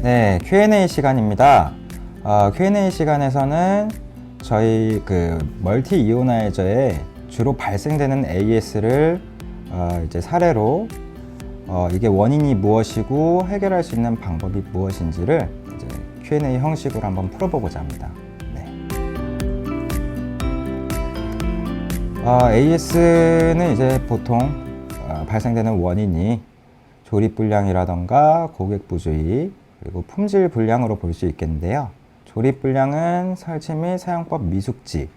네, Q&A 시간입니다. Q&A 시간에서는 저희 멀티 이오나이저에 주로 발생되는 AS를 이제 사례로 이게 원인이 무엇이고 해결할 수 있는 방법이 무엇인지를 이제 Q&A 형식으로 한번 풀어보고자 합니다. 네. AS는 이제 보통 발생되는 원인이 조립 불량이라던가 고객 부주의 그리고 품질 불량으로 볼 수 있겠는데요. 조립 불량은 설치 및 사용법 미숙지,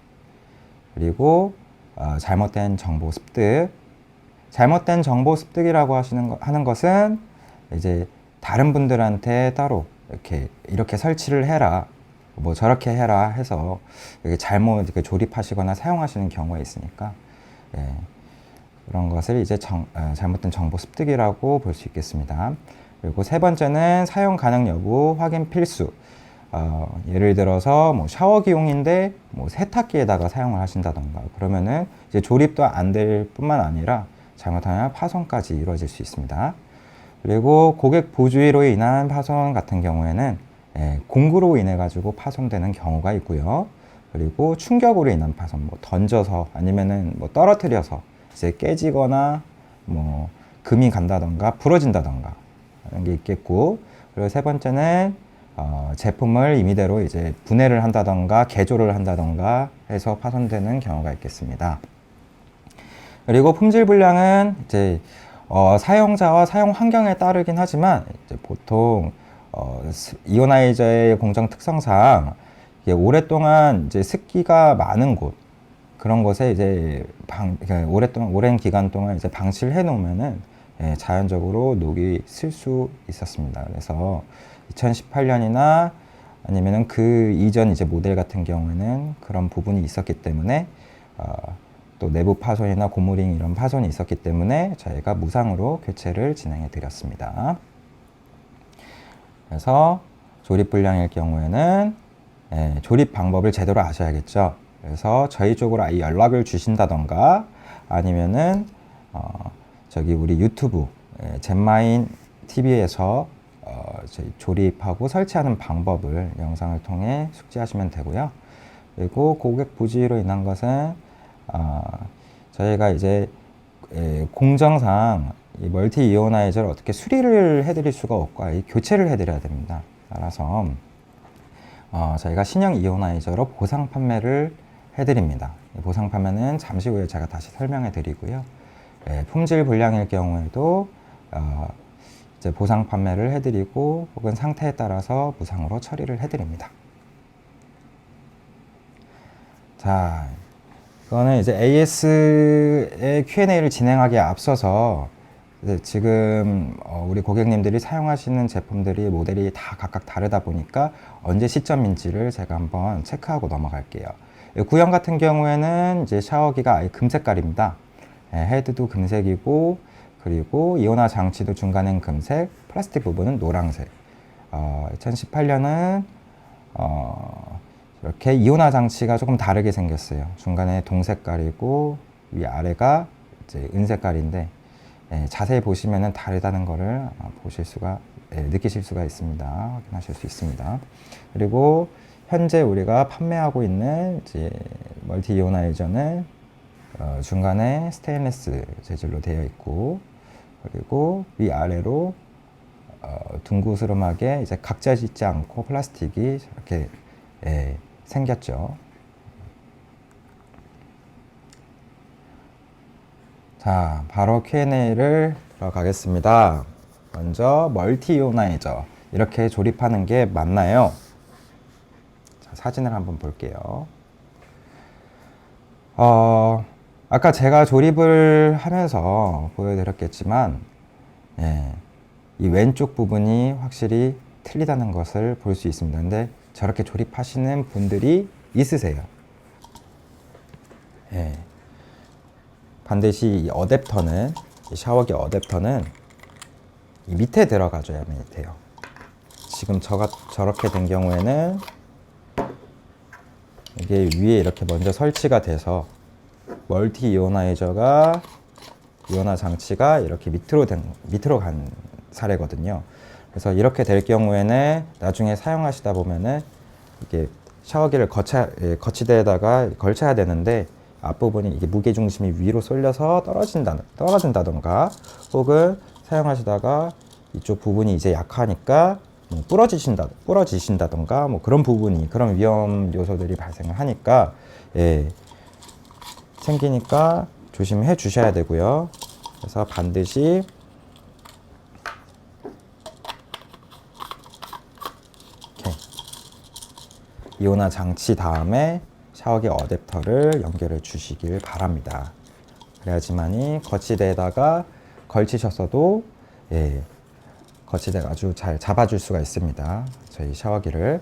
그리고 잘못된 정보 습득. 잘못된 정보 습득이라고 하는 것은 이제 다른 분들한테 따로 이렇게 설치를 해라, 뭐 저렇게 해라 해서 잘못 조립하시거나 사용하시는 경우가 있으니까, 예, 그런 것을 이제 잘못된 정보 습득이라고 볼 수 있겠습니다. 그리고 세 번째는 사용 가능 여부 확인 필수. 예를 들어서 뭐 샤워기용인데 뭐 세탁기에다가 사용을 하신다던가 그러면은 이제 조립도 안 될 뿐만 아니라 잘못하면 파손까지 이루어질 수 있습니다. 그리고 고객 부주의로 인한 파손 같은 경우에는 공구로 인해 가지고 파손되는 경우가 있고요. 그리고 충격으로 인한 파손, 뭐 던져서 아니면은 뭐 떨어뜨려서 이제 깨지거나 뭐 금이 간다던가 부러진다던가 하는 게 있겠고, 그리고 세 번째는 제품을 임의대로 이제 분해를 한다던가 개조를 한다던가 해서 파손되는 경우가 있겠습니다. 그리고 품질 불량은 이제 사용자와 사용 환경에 따르긴 하지만 이제 보통 이오나이저의 공정 특성상 오랫동안 이제 습기가 많은 곳, 그런 곳에 이제 오랜 기간 동안 이제 방치를 해 놓으면은 자연적으로 녹이 쓸 수 있었습니다. 그래서 2018년이나 아니면은 그 이전 이제 모델 같은 경우에는 그런 부분이 있었기 때문에 또 내부 파손이나 고무링 이런 파손이 있었기 때문에 저희가 무상으로 교체를 진행해 드렸습니다. 그래서 조립 불량일 경우에는 조립 방법을 제대로 아셔야겠죠. 그래서 저희 쪽으로 아예 연락을 주신다던가 아니면은 저기 우리 유튜브 젠마인 TV에서 저희 조립하고 설치하는 방법을 영상을 통해 숙지하시면 되고요. 그리고 고객 부주의로 인한 것은 저희가 이제 공정상 이 멀티 이오나이저를 어떻게 수리를 해드릴 수가 없고 아예 교체를 해드려야 됩니다. 따라서 저희가 신형 이오나이저로 보상 판매를 해드립니다. 보상 판매는 잠시 후에 제가 다시 설명해 드리고요. 품질 불량일 경우에도 이제 보상 판매를 해드리고 혹은 상태에 따라서 무상으로 처리를 해드립니다. 자, 이거는 이제 AS의 Q&A를 진행하기에 앞서서 지금 우리 고객님들이 사용하시는 제품들이 모델이 다 각각 다르다 보니까 언제 시점인지를 제가 한번 체크하고 넘어갈게요. 구형 같은 경우에는 이제 샤워기가 아예 금색깔입니다. 헤드도 금색이고, 그리고 이온화 장치도 중간엔 금색, 플라스틱 부분은 노란색. 2018년은 이렇게 이온화 장치가 조금 다르게 생겼어요. 중간에 동색깔이고 위아래가 이제 은색깔인데 자세히 보시면은 다르다는 거를 느끼실 수가 있습니다. 확인하실 수 있습니다. 그리고 현재 우리가 판매하고 있는 이제 멀티 이오나이저는 중간에 스테인리스 재질로 되어 있고, 그리고 위아래로 둥그스름하게 이제 각져있지 않고 플라스틱이 이렇게 생겼죠. 자, 바로 Q&A를 들어가겠습니다. 먼저 멀티 이오나이저 이렇게 조립하는 게 맞나요? 자, 사진을 한번 볼게요. 아까 제가 조립을 하면서 보여드렸겠지만 이 왼쪽 부분이 확실히 틀리다는 것을 볼 수 있습니다. 근데 저렇게 조립하시는 분들이 있으세요. 반드시 이 어댑터는, 이 샤워기 어댑터는 이 밑에 들어가줘야 돼요. 지금 저렇게 된 경우에는 이게 위에 이렇게 먼저 설치가 돼서 멀티 이오나이저가 이온화 장치가 이렇게 밑으로 간 사례거든요. 그래서 이렇게 될 경우에는 나중에 사용하시다 보면은 이게 샤워기를 거치대에다가 걸쳐야 되는데 앞부분이 이게 무게중심이 위로 쏠려서 떨어진다던가 혹은 사용하시다가 이쪽 부분이 이제 약하니까 뭐 부러지신다던가 뭐 그런 그런 위험 요소들이 발생을 하니까 생기니까 조심해 주셔야 되고요. 그래서 반드시 이렇게 이온화 장치 다음에 샤워기 어댑터를 연결해 주시길 바랍니다. 그래야지만이 거치대에다가 걸치셨어도 거치대가 아주 잘 잡아줄 수가 있습니다. 저희 샤워기를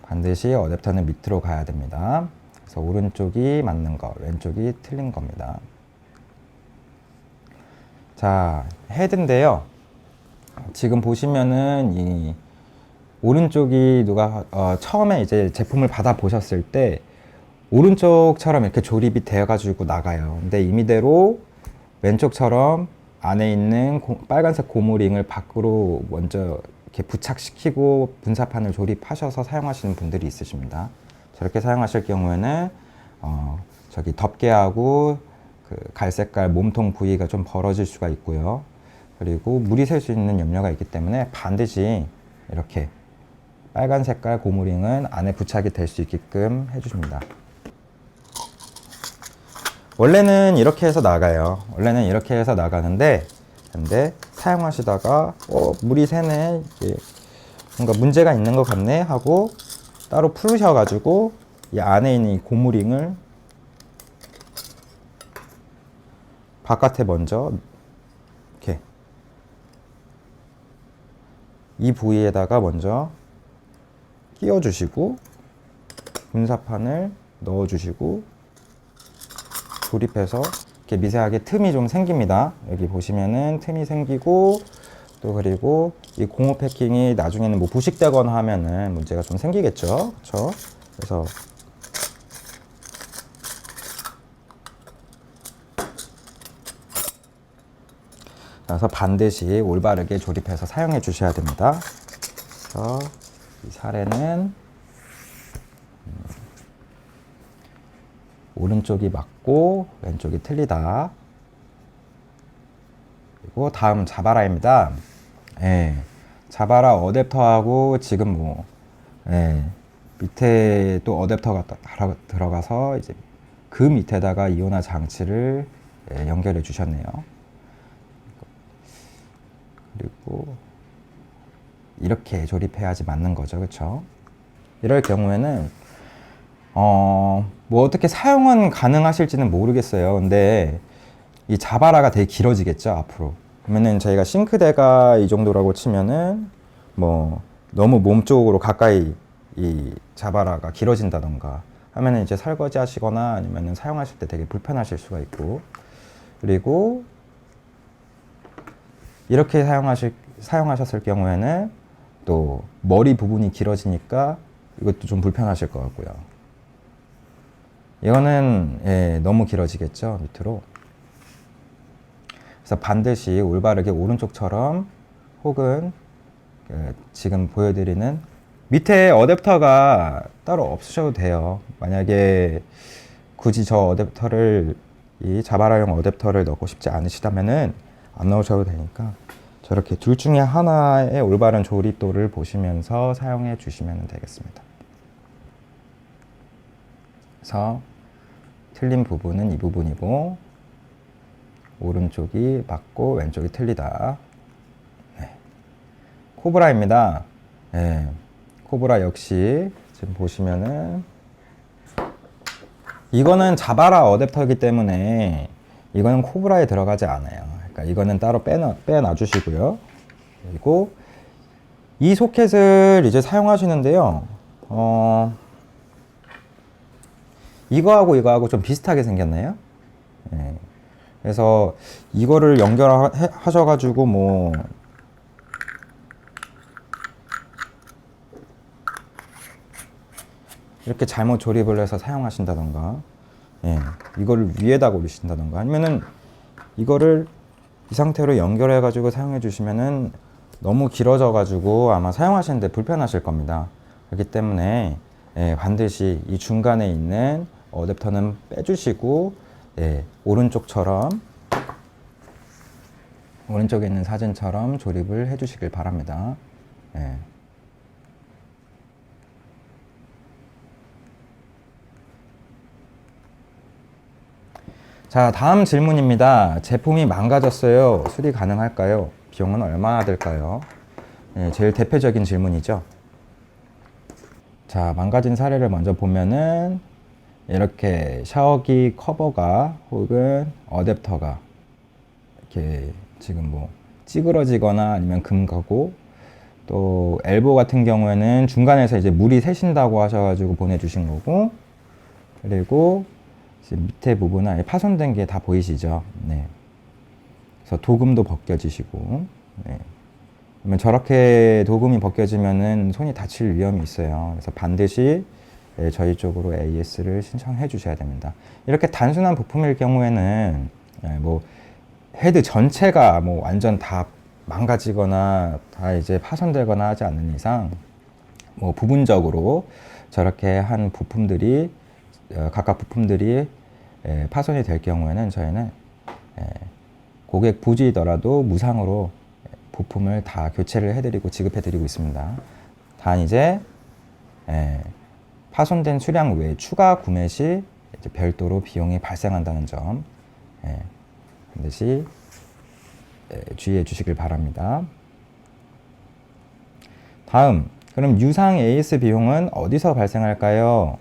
반드시 어댑터는 밑으로 가야 됩니다. 그래서 오른쪽이 맞는 거, 왼쪽이 틀린 겁니다. 자, 헤드인데요. 지금 보시면은 이 오른쪽이 누가 처음에 이제 제품을 받아 보셨을 때 오른쪽처럼 이렇게 조립이 되어 가지고 나가요. 근데 임의대로 왼쪽처럼 안에 있는 빨간색 고무링을 밖으로 먼저 이렇게 부착시키고 분사판을 조립하셔서 사용하시는 분들이 있으십니다. 저렇게 사용하실 경우에는 저기 덮개하고 그 갈색깔 몸통 부위가 좀 벌어질 수가 있고요. 그리고 물이 셀 수 있는 염려가 있기 때문에 반드시 이렇게 빨간 색깔 고무링은 안에 부착이 될 수 있게끔 해주십니다. 원래는 이렇게 해서 나가요. 원래는 이렇게 해서 나가는데 근데 사용하시다가 물이 새네, 뭔가 문제가 있는 것 같네 하고 따로 풀으셔가지고 이 안에 있는 이 고무링을 바깥에 먼저 이렇게 이 부위에다가 먼저 끼워주시고 분사판을 넣어주시고 조립해서 이렇게 미세하게 틈이 좀 생깁니다. 여기 보시면은 틈이 생기고 또 그리고 이 고무 패킹이 나중에는 뭐 부식되거나 하면은 문제가 좀 생기겠죠. 그렇죠? 그래서 반드시 올바르게 조립해서 사용해 주셔야 됩니다. 그래서 이 사례는 오른쪽이 맞고 왼쪽이 틀리다. 그리고 다음 자바라입니다. 자바라 어댑터하고 지금 밑에 또 어댑터가 들어가서 이제 그 밑에다가 이온화 장치를 연결해 주셨네요. 그리고 이렇게 조립해야지 맞는 거죠. 그렇죠? 이럴 경우에는 뭐 어떻게 사용은 가능하실지는 모르겠어요. 근데 이 자바라가 되게 길어지겠죠, 앞으로. 그러면은 저희가 싱크대가 이 정도라고 치면은 뭐 너무 몸 쪽으로 가까이 이 자바라가 길어진다던가 하면은 이제 설거지 하시거나 아니면은 사용하실 때 되게 불편하실 수가 있고, 그리고 이렇게 사용하셨을 경우에는 또 머리 부분이 길어지니까 이것도 좀 불편하실 것 같고요. 이거는 너무 길어지겠죠, 밑으로. 그래서 반드시 올바르게 오른쪽처럼 혹은 지금 보여드리는 밑에 어댑터가 따로 없으셔도 돼요. 만약에 굳이 저 어댑터를 이 자바라용 어댑터를 넣고 싶지 않으시다면은 안 넣으셔도 되니까 저렇게 둘 중에 하나의 올바른 조립도를 보시면서 사용해 주시면 되겠습니다. 그래서 틀린 부분은 이 부분이고 오른쪽이 맞고 왼쪽이 틀리다. 코브라입니다. 코브라 역시 지금 보시면은 이거는 자바라 어댑터이기 때문에 이거는 코브라에 들어가지 않아요. 그러니까 이거는 따로 빼놔 주시고요. 그리고 이 소켓을 이제 사용하시는데요. 이거하고 좀 비슷하게 생겼나요? 그래서 이거를 연결하셔가지고 뭐 이렇게 잘못 조립을 해서 사용하신다던가, 이거를 위에다가 올리신다던가, 아니면은 이거를 이 상태로 연결해 가지고 사용해 주시면은 너무 길어져 가지고 아마 사용하시는데 불편하실 겁니다. 그렇기 때문에 반드시 이 중간에 있는 어댑터는 빼주시고 오른쪽에 있는 사진처럼 조립을 해 주시길 바랍니다. 자, 다음 질문입니다. 제품이 망가졌어요. 수리 가능할까요? 비용은 얼마나 들까요? 제일 대표적인 질문이죠. 자, 망가진 사례를 먼저 보면은 이렇게 샤워기 커버가 혹은 어댑터가 이렇게 지금 뭐 찌그러지거나 아니면 금가고, 또 엘보 같은 경우에는 중간에서 이제 물이 새신다고 하셔가지고 보내주신 거고, 그리고 밑에 부분은 파손된 게 다 보이시죠? 네. 그래서 도금도 벗겨지시고, 그러면 저렇게 도금이 벗겨지면은 손이 다칠 위험이 있어요. 그래서 반드시 저희 쪽으로 AS를 신청해 주셔야 됩니다. 이렇게 단순한 부품일 경우에는 뭐 헤드 전체가 뭐 완전 다 망가지거나 다 이제 파손되거나 하지 않는 이상, 뭐 부분적으로 저렇게 한 부품들이 각각 부품들이 파손이 될 경우에는 저희는 고객 부주이더라도 무상으로 부품을 다 교체를 해드리고 지급해드리고 있습니다. 단 이제 파손된 수량 외에 추가 구매 시 이제 별도로 비용이 발생한다는 점 반드시 주의해 주시길 바랍니다. 다음, 그럼 유상 AS 비용은 어디서 발생할까요?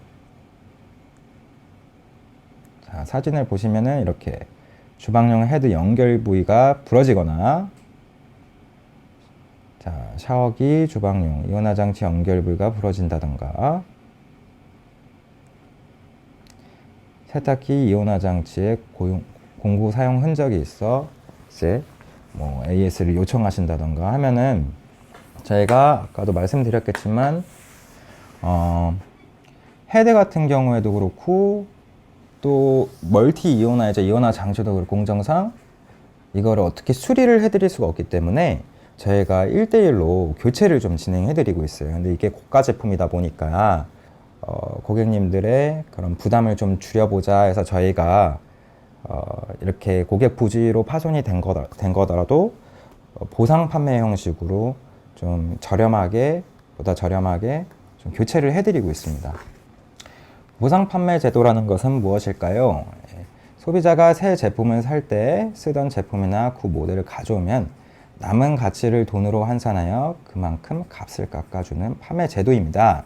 자, 사진을 보시면은 이렇게 주방용 헤드 연결 부위가 부러지거나, 자, 샤워기, 주방용, 이온화 장치 연결 부위가 부러진다던가, 세탁기, 이온화 장치에 공구 사용 흔적이 있어 이제 뭐 AS를 요청하신다던가 하면은 저희가 아까도 말씀드렸겠지만 헤드 같은 경우에도 그렇고, 또 멀티 이온화이자 이온화 장치도 그렇고 공정상 이거를 어떻게 수리를 해드릴 수가 없기 때문에 저희가 1대1로 교체를 좀 진행해드리고 있어요. 근데 이게 고가 제품이다 보니까 고객님들의 그런 부담을 좀 줄여보자 해서 저희가 이렇게 고객 부주의로 파손이 된 거더라도 보상 판매 형식으로 좀 보다 저렴하게 좀 교체를 해드리고 있습니다. 보상 판매 제도라는 것은 무엇일까요? 소비자가 새 제품을 살 때 쓰던 제품이나 구 모델을 가져오면 남은 가치를 돈으로 환산하여 그만큼 값을 깎아주는 판매 제도입니다.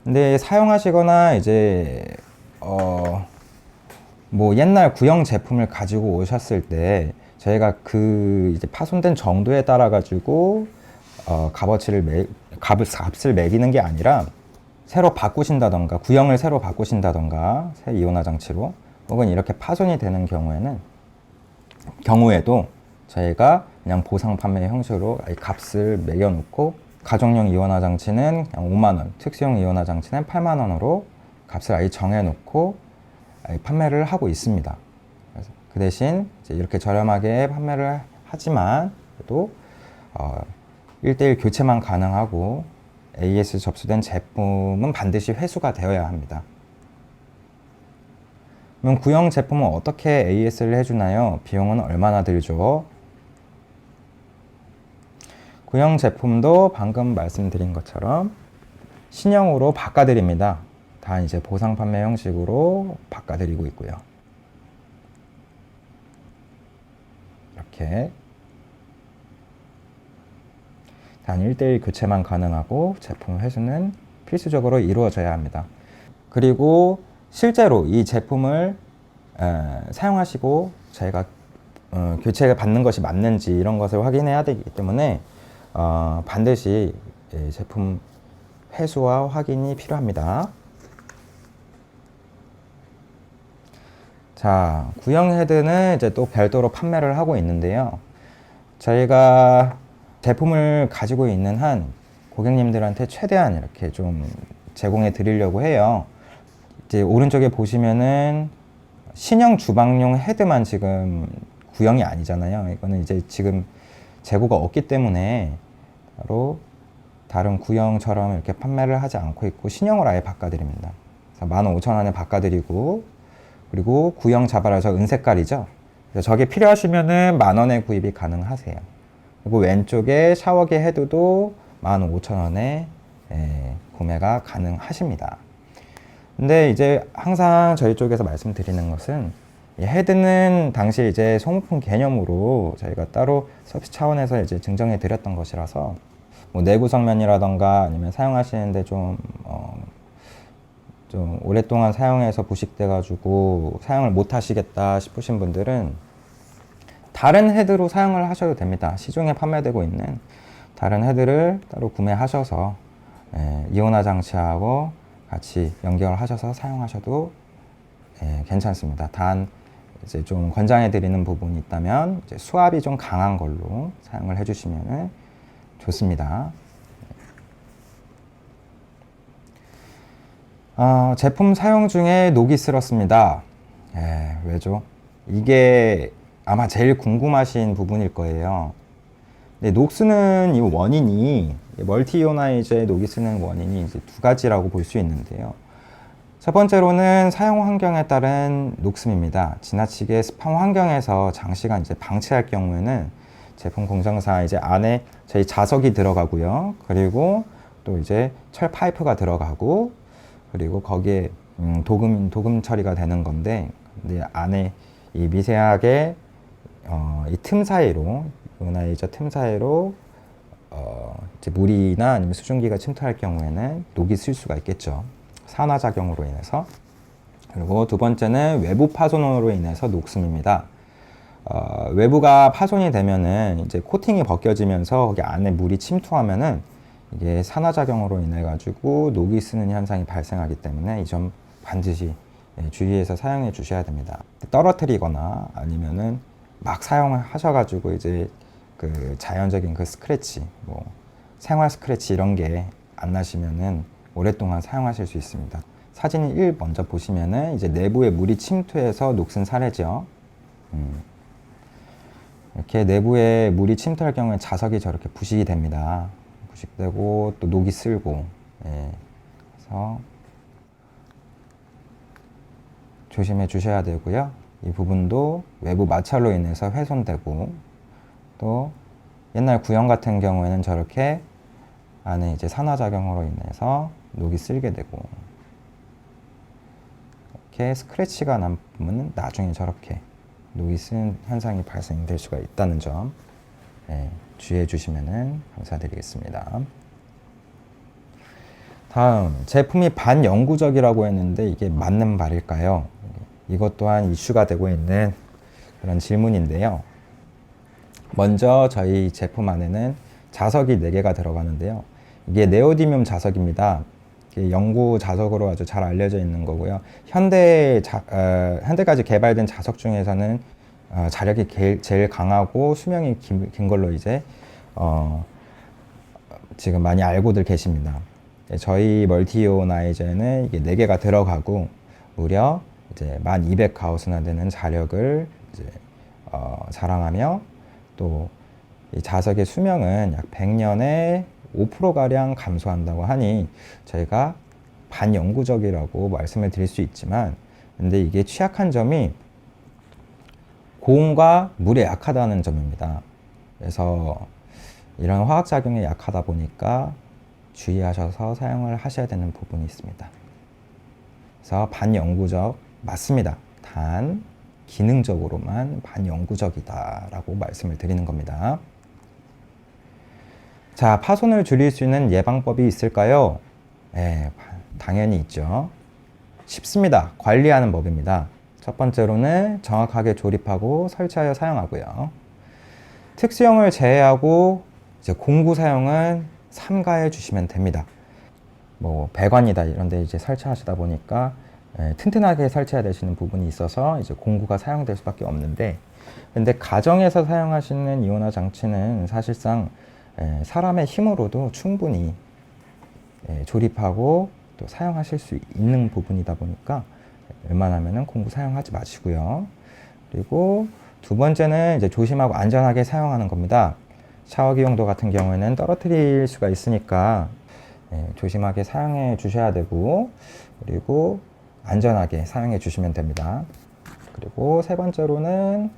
근데 사용하시거나 이제 뭐 옛날 구형 제품을 가지고 오셨을 때 저희가 그 이제 파손된 정도에 따라 가지고 값을 매기는 게 아니라 새로 바꾸신다던가 구형을 새로 바꾸신다던가 새 이온화 장치로, 혹은 이렇게 파손이 되는 경우에도 저희가 그냥 보상 판매 형식으로 값을 매겨놓고, 가정용 이온화 장치는 그냥 5만 원, 특수용 이온화 장치는 8만 원으로 값을 아예 정해놓고 판매를 하고 있습니다. 그래서 그 대신 이제 이렇게 저렴하게 판매를 하지만 또 1대1 교체만 가능하고 AS 접수된 제품은 반드시 회수가 되어야 합니다. 그럼 구형 제품은 어떻게 AS를 해주나요? 비용은 얼마나 들죠? 구형 제품도 방금 말씀드린 것처럼 신형으로 바꿔드립니다. 다 이제 보상 판매 형식으로 바꿔드리고 있고요. 이렇게 단 1대1 교체만 가능하고 제품 회수는 필수적으로 이루어져야 합니다. 그리고 실제로 이 제품을 사용하시고 저희가 교체를 받는 것이 맞는지 이런 것을 확인해야 되기 때문에 반드시 제품 회수와 확인이 필요합니다. 자, 구형 헤드는 이제 또 별도로 판매를 하고 있는데요. 저희가 제품을 가지고 있는 한 고객님들한테 최대한 이렇게 좀 제공해 드리려고 해요. 이제 오른쪽에 보시면은 신형 주방용 헤드만 지금 구형이 아니잖아요. 이거는 이제 지금 재고가 없기 때문에 바로 다른 구형처럼 이렇게 판매를 하지 않고 있고 신형을 아예 바꿔드립니다. 그래서 15,000원에 바꿔드리고, 그리고 구형 자바라서 은색깔이죠. 그래서 저게 필요하시면은 10,000원에 구입이 가능하세요. 그리고 왼쪽에 샤워기 헤드도 15,000원에 구매가 가능하십니다. 근데 이제 항상 저희 쪽에서 말씀드리는 것은 이 헤드는 당시 이제 소모품 개념으로 저희가 따로 서비스 차원에서 이제 증정해 드렸던 것이라서 뭐 내구 성면이라던가 아니면 사용하시는데 좀 오랫동안 사용해서 부식돼 가지고 사용을 못 하시겠다 싶으신 분들은 다른 헤드로 사용을 하셔도 됩니다. 시중에 판매되고 있는 다른 헤드를 따로 구매하셔서 이온화 장치하고 같이 연결하셔서 사용하셔도 괜찮습니다. 단 이제 좀 권장해 드리는 부분이 있다면 이제 수압이 좀 강한 걸로 사용을 해주시면 좋습니다. 제품 사용 중에 녹이 슬었습니다. 왜죠? 이게 아마 제일 궁금하신 부분일 거예요. 근데 녹 쓰는 이 원인이 멀티이오나이저의 녹이 쓰는 원인이 이제 두 가지라고 볼 수 있는데요. 첫 번째로는 사용 환경에 따른 녹습입니다. 지나치게 습한 환경에서 장시간 이제 방치할 경우에는 제품 공정상 이제 안에 저희 자석이 들어가고요. 그리고 또 이제 철 파이프가 들어가고, 그리고 거기에 도금 처리가 되는 건데, 근데 안에 이 미세하게 이 틈 사이로, 이오나이저 틈 사이로 이제 물이나 아니면 수증기가 침투할 경우에는 녹이 쓸 수가 있겠죠. 산화작용으로 인해서. 그리고 두 번째는 외부 파손으로 인해서 녹습입니다. 외부가 파손이 되면은 이제 코팅이 벗겨지면서 거기 안에 물이 침투하면은 이게 산화작용으로 인해 가지고 녹이 쓰는 현상이 발생하기 때문에 이 점 반드시 주의해서 사용해 주셔야 됩니다. 떨어뜨리거나 아니면은 막 사용을 하셔가지고 이제 그 자연적인 그 스크래치, 뭐 생활 스크래치 이런 게 안 나시면은 오랫동안 사용하실 수 있습니다. 사진 1 먼저 보시면은 이제 내부에 물이 침투해서 녹슨 사례죠. 이렇게 내부에 물이 침투할 경우에 자석이 저렇게 부식이 됩니다. 부식되고 또 녹이 슬고, 그래서 조심해 주셔야 되고요. 이 부분도 외부 마찰로 인해서 훼손되고, 또 옛날 구형 같은 경우에는 저렇게 안에 이제 산화작용으로 인해서 녹이 쓸게 되고, 이렇게 스크래치가 남으면 나중에 저렇게 녹이 쓰는 현상이 발생될 수가 있다는 점 주의해 주시면 감사드리겠습니다. 다음, 제품이 반영구적이라고 했는데 이게 맞는 말일까요? 이것 또한 이슈가 되고 있는 그런 질문인데요. 먼저 저희 제품 안에는 자석이 4개가 들어가는데요. 이게 네오디뮴 자석입니다. 이게 영구 자석으로 아주 잘 알려져 있는 거고요. 현대까지 개발된 자석 중에서는 자력이 제일 강하고 수명이 긴 걸로 이제 지금 많이 알고들 계십니다. 저희 멀티이오나이저에는 이게 4개가 들어가고 무려 이제 1200 가우스나 되는 자력을 이제 자랑하며, 또 이 자석의 수명은 약 100년에 5%가량 감소한다고 하니 저희가 반영구적이라고 말씀을 드릴 수 있지만, 근데 이게 취약한 점이 고온과 물에 약하다는 점입니다. 그래서 이런 화학작용에 약하다 보니까 주의하셔서 사용을 하셔야 되는 부분이 있습니다. 그래서 반영구적 맞습니다. 단 기능적으로만 반영구적이다라고 말씀을 드리는 겁니다. 자, 파손을 줄일 수 있는 예방법이 있을까요? 네, 당연히 있죠. 쉽습니다. 관리하는 법입니다. 첫 번째로는 정확하게 조립하고 설치하여 사용하고요. 특수형을 제외하고 이제 공구 사용은 삼가해 주시면 됩니다. 뭐 배관이다 이런 데 이제 설치하시다 보니까 튼튼하게 설치해야 되시는 부분이 있어서 이제 공구가 사용될 수밖에 없는데, 근데 가정에서 사용하시는 이온화 장치는 사실상 사람의 힘으로도 충분히 조립하고 또 사용하실 수 있는 부분이다 보니까 웬만하면은 공구 사용하지 마시고요. 그리고 두 번째는 이제 조심하고 안전하게 사용하는 겁니다. 샤워기 용도 같은 경우에는 떨어뜨릴 수가 있으니까 조심하게 사용해 주셔야 되고, 그리고 안전하게 사용해 주시면 됩니다. 그리고 세 번째로는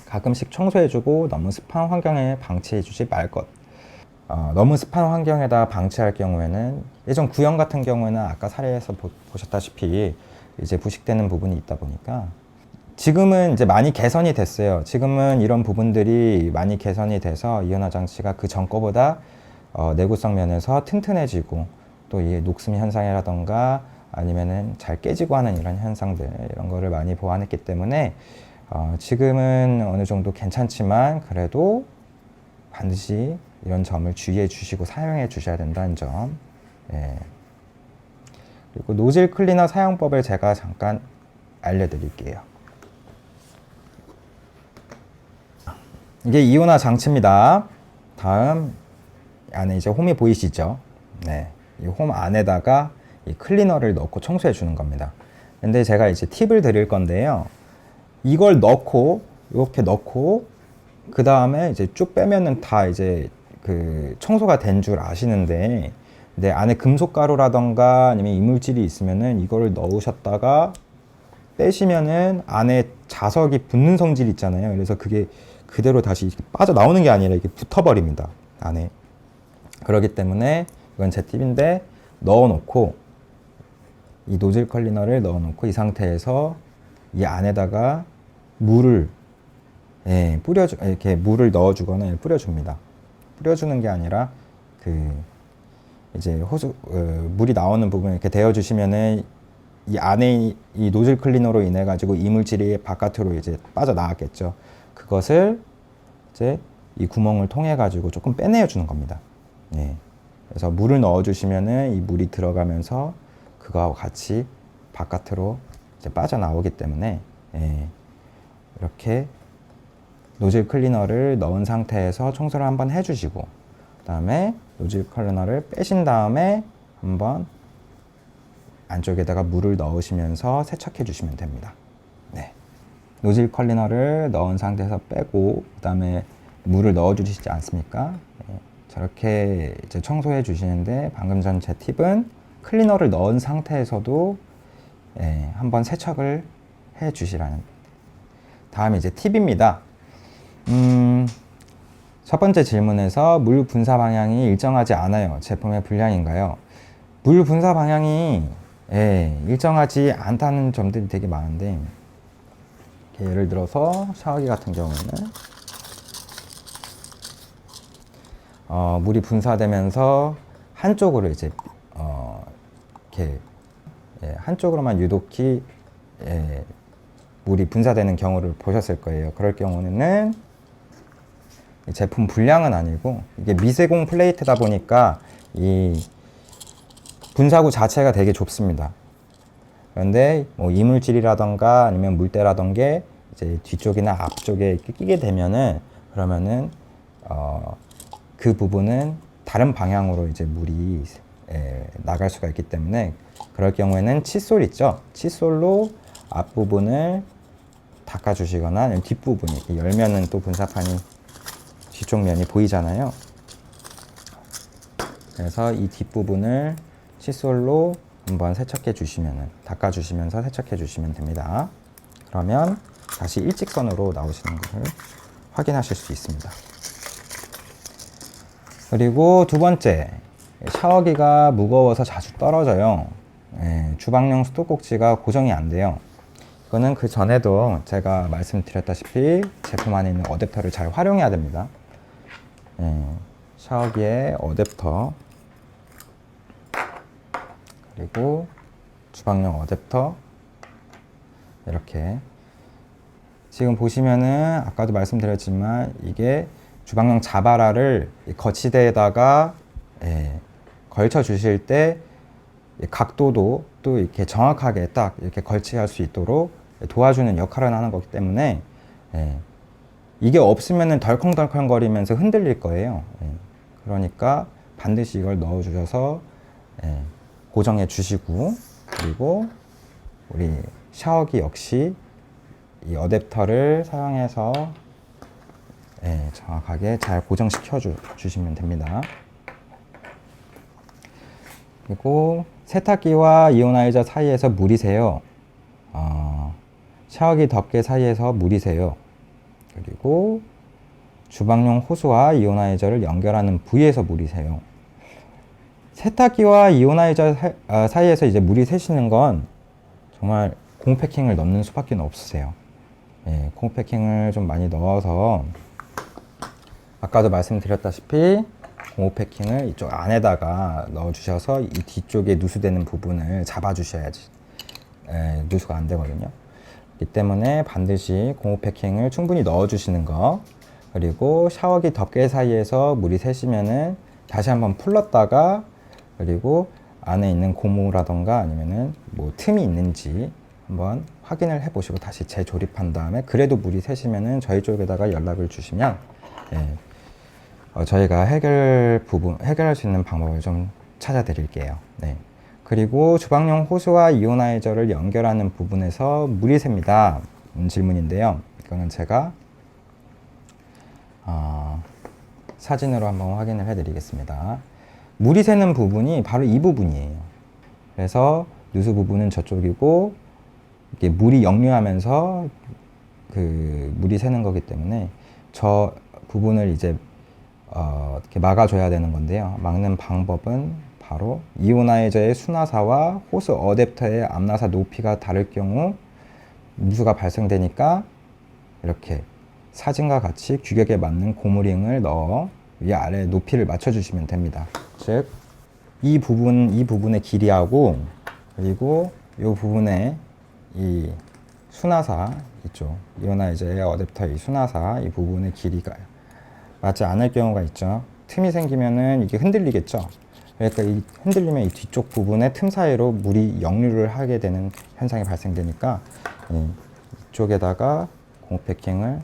가끔씩 청소해주고 너무 습한 환경에 방치해주지 말 것. 너무 습한 환경에다 방치할 경우에는, 예전 구형 같은 경우에는 아까 사례에서 보셨다시피 이제 부식되는 부분이 있다 보니까, 지금은 이제 많이 개선이 됐어요. 지금은 이런 부분들이 많이 개선이 돼서 이온화 장치가 그 전 거보다 내구성 면에서 튼튼해지고, 또 이 녹슨 현상이라던가 아니면은 잘 깨지고 하는 이런 현상들, 이런 거를 많이 보완했기 때문에 지금은 어느 정도 괜찮지만, 그래도 반드시 이런 점을 주의해 주시고 사용해 주셔야 된다는 점. 그리고 노즐 클리너 사용법을 제가 잠깐 알려드릴게요. 이게 이온화 장치입니다. 다음 안에 이제 홈이 보이시죠? 이 홈 안에다가 이 클리너를 넣고 청소해 주는 겁니다. 근데 제가 이제 팁을 드릴 건데요. 이걸 넣고, 이렇게 넣고, 그 다음에 이제 쭉 빼면은 다 이제 그 청소가 된 줄 아시는데, 근데 안에 금속가루라던가 아니면 이물질이 있으면은 이거를 넣으셨다가 빼시면은 안에 자석이 붙는 성질이 있잖아요. 그래서 그게 그대로 다시 빠져나오는 게 아니라 이게 붙어버립니다, 안에. 그렇기 때문에 이건 제 팁인데, 넣어놓고 이 노즐 클리너를 넣어놓고 이 상태에서 이 안에다가 물을 이렇게 물을 넣어주거나 뿌려줍니다. 뿌려주는 게 아니라 이제 물이 나오는 부분 이렇게 대어주시면은 이 안에 이 노즐 클리너로 인해 가지고 이물질이 바깥으로 이제 빠져나왔겠죠. 그것을 이제 이 구멍을 통해 가지고 조금 빼내어 주는 겁니다. 그래서 물을 넣어 주시면은 이 물이 들어가면서 그거하고 같이 바깥으로 이제 빠져나오기 때문에, 이렇게 노즐 클리너를 넣은 상태에서 청소를 한번 해주시고, 그 다음에 노즐 클리너를 빼신 다음에 한번 안쪽에다가 물을 넣으시면서 세척해 주시면 됩니다. 노즐 클리너를 넣은 상태에서 빼고, 그 다음에 물을 넣어 주시지 않습니까? 저렇게 이제 청소해 주시는데, 방금 전 제 팁은 클리너를 넣은 상태에서도 한번 세척을 해 주시라는. 다음에 이제 팁입니다. 첫 번째 질문에서 물 분사 방향이 일정하지 않아요. 제품의 불량인가요? 물 분사 방향이 일정하지 않다는 점들이 되게 많은데, 예를 들어서 샤워기 같은 경우는 물이 분사되면서 한쪽으로 이제 이렇게 한쪽으로만 유독히 물이 분사되는 경우를 보셨을 거예요. 그럴 경우는 제품 불량은 아니고, 이게 미세공 플레이트다 보니까 이 분사구 자체가 되게 좁습니다. 그런데 뭐 이물질이라던가 아니면 물때라던가 이제 뒤쪽이나 앞쪽에 끼게 되면은, 그러면은 그 부분은 다른 방향으로 이제 물이 나갈 수가 있기 때문에, 그럴 경우에는 칫솔 있죠? 칫솔로 앞부분을 닦아주시거나, 아니면 뒷부분이 이렇게 열면은 또 분사판이 뒤쪽 면이 보이잖아요. 그래서 이 뒷부분을 칫솔로 한번 세척해 주시면은, 닦아주시면서 세척해 주시면 됩니다. 그러면 다시 일직선으로 나오시는 것을 확인하실 수 있습니다. 그리고 두 번째, 샤워기가 무거워서 자주 떨어져요. 주방용 수도꼭지가 고정이 안 돼요. 이거는 그 전에도 제가 말씀드렸다시피 제품 안에 있는 어댑터를 잘 활용해야 됩니다. 샤워기에 어댑터, 그리고 주방용 어댑터, 이렇게 지금 보시면은 아까도 말씀드렸지만 이게 주방용 자바라를 거치대에다가 걸쳐 주실 때 각도도 또 이렇게 정확하게 딱 이렇게 걸치할 수 있도록 도와주는 역할을 하는 거기 때문에 이게 없으면은 덜컹덜컹 거리면서 흔들릴 거예요. 그러니까 반드시 이걸 넣어 주셔서 고정해 주시고, 그리고 우리 샤워기 역시 이 어댑터를 사용해서 정확하게 잘 고정시켜 주시면 됩니다. 그리고 세탁기와 이오나이저 사이에서 물이 새요. 샤워기 덮개 사이에서 물이 새요. 그리고 주방용 호스와 이오나이저를 연결하는 부위에서 물이 새요. 세탁기와 이오나이저 사이에서 이제 물이 새시는 건 정말 고무 패킹을 넣는 수밖에 없으세요. 고무 패킹을 좀 많이 넣어서 아까도 말씀드렸다시피 고무 패킹을 이쪽 안에다가 넣어 주셔서 이 뒤쪽에 누수되는 부분을 잡아 주셔야지 누수가 안 되거든요. 이 때문에 반드시 고무 패킹을 충분히 넣어 주시는 거, 그리고 샤워기 덮개 사이에서 물이 새시면은 다시 한번 풀렀다가, 그리고 안에 있는 고무라던가 아니면은 뭐 틈이 있는지 한번 확인을 해 보시고 다시 재조립한 다음에, 그래도 물이 새시면은 저희 쪽에다가 연락을 주시면 저희가 해결할 수 있는 방법을 좀 찾아 드릴게요. 그리고 주방용 호스와 이오나이저를 연결하는 부분에서 물이 셉니다. 질문인데요. 이거는 제가 사진으로 한번 확인을 해 드리겠습니다. 물이 새는 부분이 바로 이 부분이에요. 그래서 누수 부분은 저쪽이고, 이게 물이 역류하면서 그 물이 새는 거기 때문에 저 부분을 이제 이렇게 막아줘야 되는 건데요. 막는 방법은 바로 이오나이저의 수나사와 호스 어댑터의 앞나사 높이가 다를 경우 누수가 발생되니까 이렇게 사진과 같이 규격에 맞는 고무링을 넣어 위아래 높이를 맞춰주시면 됩니다. 즉, 이 부분의 길이하고, 그리고 이 부분의 이 수나사 있죠. 이오나이저의 어댑터의 수나사 이 부분의 길이가 맞지 않을 경우가 있죠. 틈이 생기면은 이게 흔들리겠죠. 그러니까 이 흔들리면 이 뒤쪽 부분의 틈 사이로 물이 역류를 하게 되는 현상이 발생되니까 이쪽에다가 고무 패킹을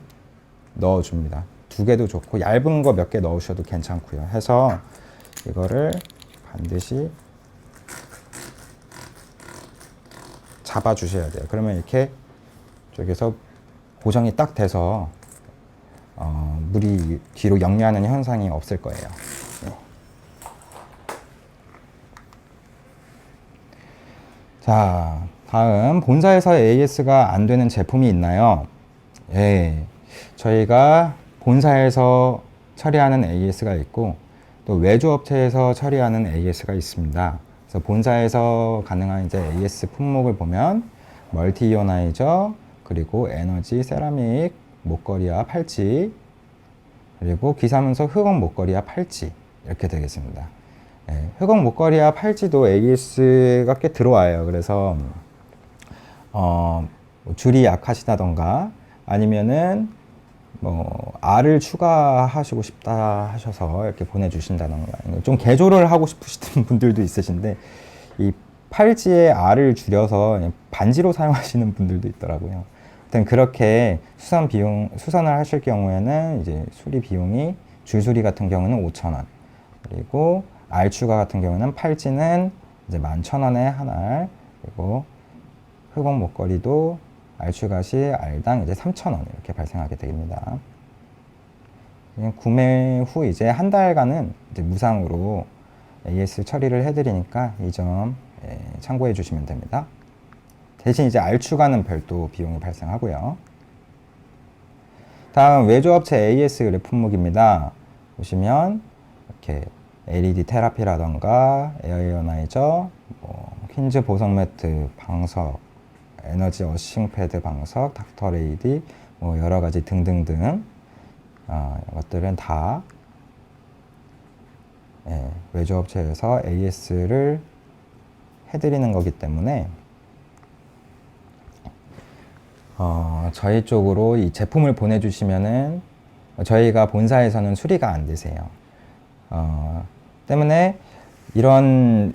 넣어줍니다. 2개도 좋고 얇은 거 몇 개 넣으셔도 괜찮고요. 해서 이거를 반드시 잡아주셔야 돼요. 그러면 이렇게 쪽에서 고정이 딱 돼서 물이 뒤로 역류하는 현상이 없을 거예요. 자, 다음 본사에서 AS가 안 되는 제품이 있나요? 저희가 본사에서 처리하는 AS가 있고 또 외주업체에서 처리하는 AS가 있습니다. 그래서 본사에서 가능한 이제 AS 품목을 보면 멀티 이오나이저, 그리고 에너지 세라믹 목걸이와 팔찌, 그리고 기사문서 흑원 목걸이와 팔찌, 이렇게 되겠습니다. 흑원 목걸이와 팔찌도 AS가 꽤 들어와요. 그래서 줄이 약하시다던가 아니면은 뭐 R을 추가하시고 싶다 하셔서 이렇게 보내주신다던가, 좀 개조를 하고 싶으신 분들도 있으신데 이 팔찌에 R을 줄여서 반지로 사용하시는 분들도 있더라고요. 아무튼 그렇게 수선을 하실 경우에는 이제 수리 비용이, 줄수리 같은 경우는 5,000원, 그리고 R 추가 같은 경우는 팔찌는 이제 11,000원에 한 알, 그리고 흑원 목걸이도 R 추가 시 알당 이제 3,000원 이렇게 발생하게 됩니다. 구매 후 이제 한 달간은 이제 무상으로 AS 처리를 해드리니까 이 점 참고해 주시면 됩니다. 대신 이제 R 추가는 별도 비용이 발생하고요. 다음 외주업체 AS 의뢰 품목입니다. 보시면 이렇게 LED 테라피라던가 에어 이오나이저, 퀸즈 보석 매트, 방석, 에너지 어싱 패드 방석, 닥터 레이디, 뭐 여러 가지 등등등 이것들은 다 외주업체에서 AS를 해드리는 거기 때문에 저희 쪽으로 이 제품을 보내주시면은 저희가 본사에서는 수리가 안 되세요. 때문에 이런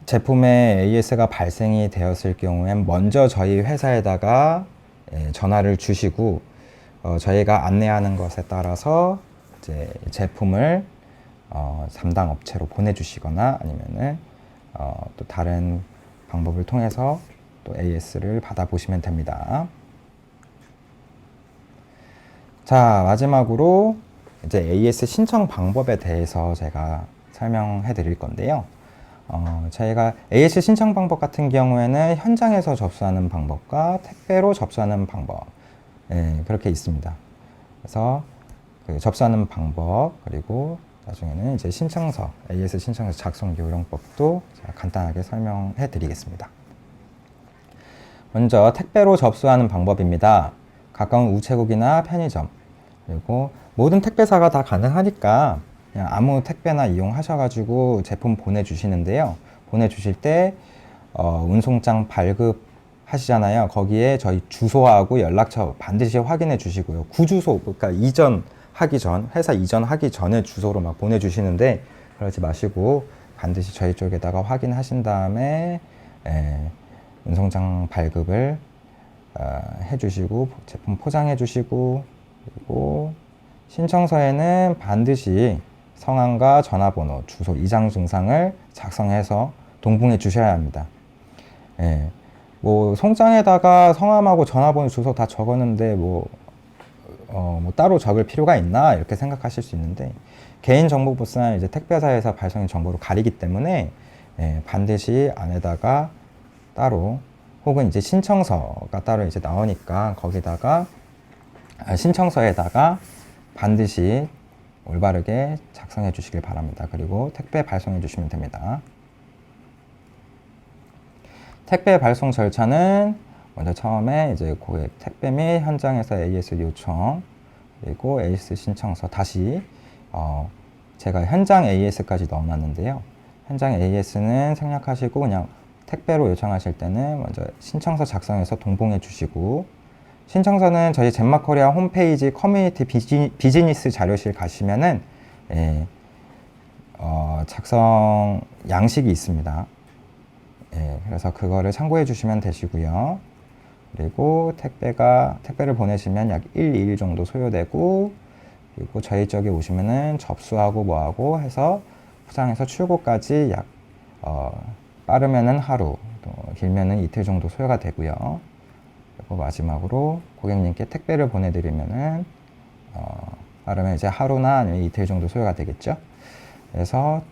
제품에 AS가 발생이 되었을 경우엔 먼저 저희 회사에다가 전화를 주시고 저희가 안내하는 것에 따라서 이제 제품을 담당 업체로 보내주시거나 아니면은 또 다른 방법을 통해서 또 AS를 받아보시면 됩니다. 자, 마지막으로 이제 AS 신청 방법에 대해서 제가 설명해 드릴 건데요. 저희가 AS 신청 방법 같은 경우에는 현장에서 접수하는 방법과 택배로 접수하는 방법, 그렇게 있습니다. 그래서 그 접수하는 방법, 그리고 나중에는 이제 신청서, AS 신청서 작성 요령법도 제가 간단하게 설명해 드리겠습니다. 먼저 택배로 접수하는 방법입니다. 가까운 우체국이나 편의점, 그리고 모든 택배사가 다 가능하니까 그냥 아무 택배나 이용하셔가지고 제품 보내주시는데요. 보내주실 때 운송장 발급하시잖아요. 거기에 저희 주소하고 연락처 반드시 확인해 주시고요. 구주소, 그러니까 회사 이전하기 전에 주소로 막 보내주시는데 그러지 마시고 반드시 저희 쪽에다가 확인하신 다음에 운송장 발급을 해주시고 제품 포장해 주시고, 그리고 신청서에는 반드시 성함과 전화번호, 주소, 이장 증상을 작성해서 동봉해 주셔야 합니다. 뭐 송장에다가 성함하고 전화번호, 주소 다 적었는데 뭐 따로 적을 필요가 있나 이렇게 생각하실 수 있는데, 개인정보부서는 이제 택배사에서 발송인 정보를 가리기 때문에 반드시 안에다가 따로, 혹은 이제 신청서가 따로 이제 나오니까 거기다가 신청서에다가 반드시 올바르게 작성해 주시길 바랍니다. 그리고 택배 발송해 주시면 됩니다. 택배 발송 절차는 먼저 처음에 이제 고객 택배 및 현장에서 AS 요청, 그리고 AS 신청서, 다시 제가 현장 AS까지 넣어놨는데요. 현장 AS는 생략하시고 그냥 택배로 요청하실 때는 먼저 신청서 작성해서 동봉해 주시고, 신청서는 저희 젠마코리아 홈페이지 커뮤니티 비즈니스 자료실 가시면은 작성 양식이 있습니다. 그래서 그거를 참고해 주시면 되시고요. 그리고 택배를 보내시면 약 1, 2일 정도 소요되고, 그리고 저희 쪽에 오시면은 접수하고 뭐하고 해서 포장해서 출고까지 약 빠르면은 하루, 또 길면은 이틀 정도 소요가 되고요. 그리고 마지막으로 고객님께 택배를 보내드리면은 빠르면 이제 하루나 아니면 이틀 정도 소요가 되겠죠. 그래서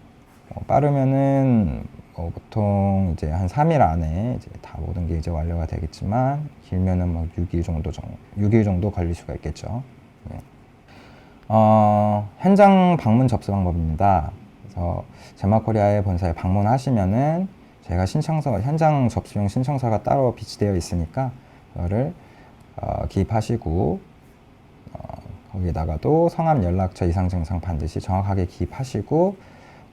빠르면은 보통 이제 한 3일 안에 이제 다 모든 게 이제 완료가 되겠지만, 길면은 막 6일 정도 걸릴 수가 있겠죠. 현장 방문 접수 방법입니다. 그래서 젠마코리아의 본사에 방문하시면은 제가 현장 접수용 신청서가 따로 비치되어 있으니까 그거를 기입하시고, 거기에다가도 성함, 연락처, 이상 증상 반드시 정확하게 기입하시고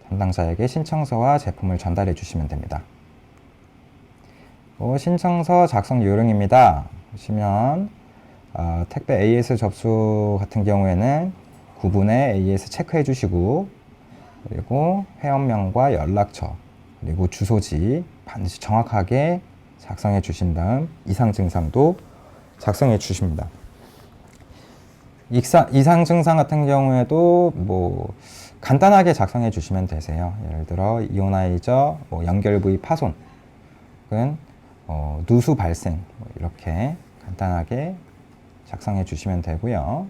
담당자에게 신청서와 제품을 전달해 주시면 됩니다. 신청서 작성 요령입니다. 보시면 택배 AS 접수 같은 경우에는 구분에 AS 체크해 주시고, 그리고 회원명과 연락처, 그리고 주소지 반드시 정확하게 작성해 주신 다음 이상 증상도 작성해 주십니다. 이상 증상 같은 경우에도 뭐 간단하게 작성해 주시면 되세요. 예를 들어 이오나이저, 연결 부위 파손, 혹은 누수 발생, 이렇게 간단하게 작성해 주시면 되고요.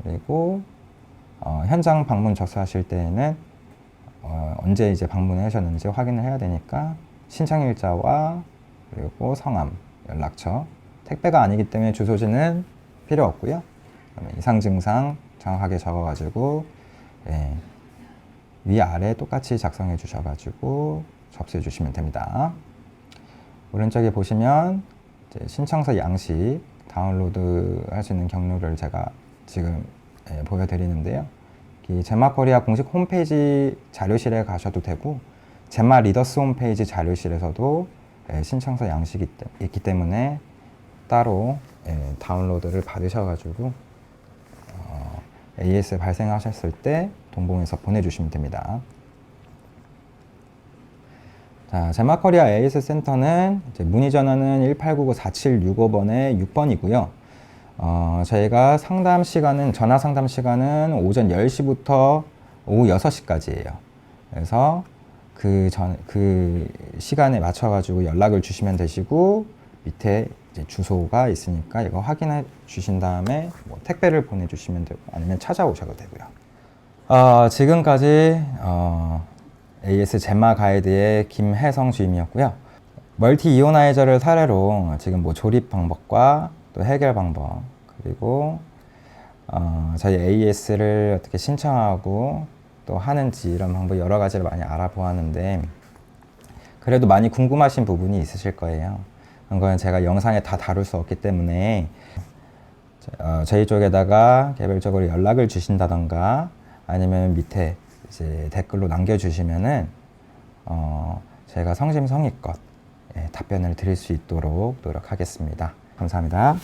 그리고 현장 방문 접수하실 때에는 언제 이제 방문을 하셨는지 확인을 해야 되니까 신청일자와 그리고 성함, 연락처, 택배가 아니기 때문에 주소지는 필요 없고요. 그다음에 이상 증상 정확하게 적어가지고 위아래 똑같이 작성해 주셔가지고 접수해 주시면 됩니다. 오른쪽에 보시면 이제 신청서 양식 다운로드 할 수 있는 경로를 제가 지금 보여드리는데요. 젠마코리아 공식 홈페이지 자료실에 가셔도 되고, 젠마 리더스 홈페이지 자료실에서도 신청서 양식이 있기 때문에 따로 다운로드를 받으셔가지고 AS 발생하셨을 때 동봉해서 보내주시면 됩니다. 자, 젠마코리아 AS 센터는 이제 문의 전화는 1899-4765번에 6번이고요. 저희가 전화 상담 시간은 오전 10시부터 오후 6시까지예요. 그래서 그 시간에 맞춰가지고 연락을 주시면 되시고, 밑에 이제 주소가 있으니까 이거 확인해 주신 다음에 뭐 택배를 보내주시면 되고 아니면 찾아오셔도 되고요. 지금까지 AS 젠마 가이드의 김혜성 주임이었고요. 멀티 이오나이저를 사례로 지금 뭐 조립 방법과 또 해결 방법, 그리고 저희 AS를 어떻게 신청하고 또 하는지 이런 방법 여러 가지를 많이 알아보았는데, 그래도 많이 궁금하신 부분이 있으실 거예요. 그런 건 제가 영상에 다 다룰 수 없기 때문에 저희 쪽에다가 개별적으로 연락을 주신다던가 아니면 밑에 이제 댓글로 남겨주시면은 제가 성심성의껏 답변을 드릴 수 있도록 노력하겠습니다. 감사합니다.